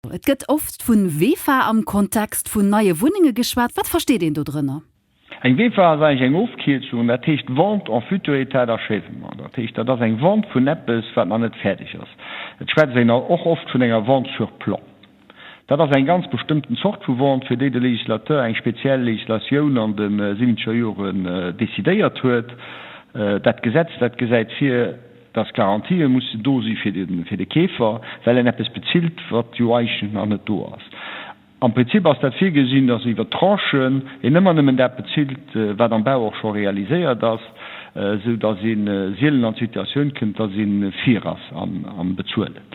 Et gëtt oft vun WEFA am Kontext vun neue Wuninge geschwat. Wat versteht den du drinnner? Eg WEFA se eng Ofkielung, dat techt Wand an Futurität erschefen man. Dat techt dat eng Wand vun Neppes wat man net fertig ass. Et schwät se och oft vun enger Wand sur Plan. Dat ass eng ganz bestimmten Sort vu Wand fir de Legislateur eng spezielle Legislationun an dem 7. Joren desideiert huet. Dat Gesetz dat gesäit fir das Garantie muss dosi fir de Käfer, well en Neppes bezielt wat Joichen an net do ass. Am Prinzip ass dat fir gesinn, dats iwwer Tranchen en ëmmer nëmmen der bezielt, wat am Bau auch schon realiséiert das, so dats sinn Seelen an Situationun kënnt, dat sinn Vierers an bezuelen.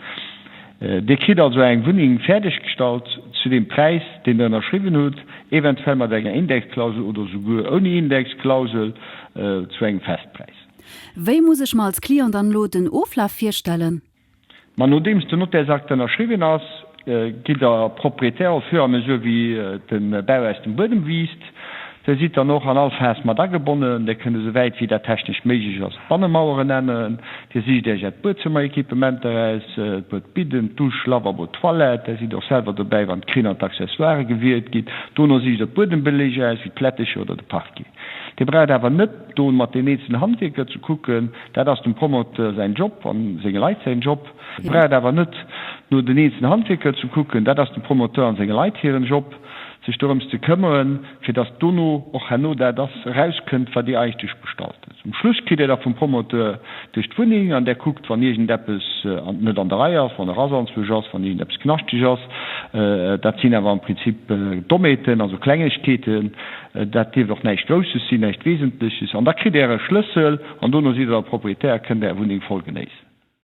De kriet also eng Wuning fertigstalt zu dem Preis, den er erschriven huet, eventuell mat enger Indexklausel oder sogur ohne Indexklausel zu eng Festpreis. Wéi muss ich mal als Klient dann lo den Oflaf firstellen? Man no demst du not der sagt den erschriven ass, gilt der proprietär für a mesure wie den Bau aus dem Boden wiest. Der sieht dann noch an Alfas mat gebunden, der könnte so weit wie der technisch méigich als Bannemauere nennen, der sieht der Bootzimmer-Equipement bidden, Dusch, Lavabo, Toilette, der sieht auch selber dabei, wann Krin und Accessoire gewählt geht, donner sich der Bodenbelege als wie Plättisch oder der Parki. Der braucht aber nicht, don mat den nächsten Handwerker zu gucken, der das dem Promoter sein Job, an seine Leute sein Job. Der braucht aber nicht, nur den nächsten Handwerker zu gucken, der das dem Promoteur an seine Leute ihren Job, sich darum zu kümmern, für das Dono auch Hanno, der das rauskönnt, was die eigentlich gestaltet. Zum Schluss geht er vom Promoteur durch die Wohnung, an der guckt, von irgend etwas nicht an der Reihe, von der Rasansflug aus, von irgend etwas knastig aus. Da ziehen aber im Prinzip Dometen, also Kleinigkeiten, das die doch nicht Großes sind, nicht Wesentliches. Und da kriegt er einen Schlüssel, und dann sieht der Proprietär, kann der Wohnung voll genießen.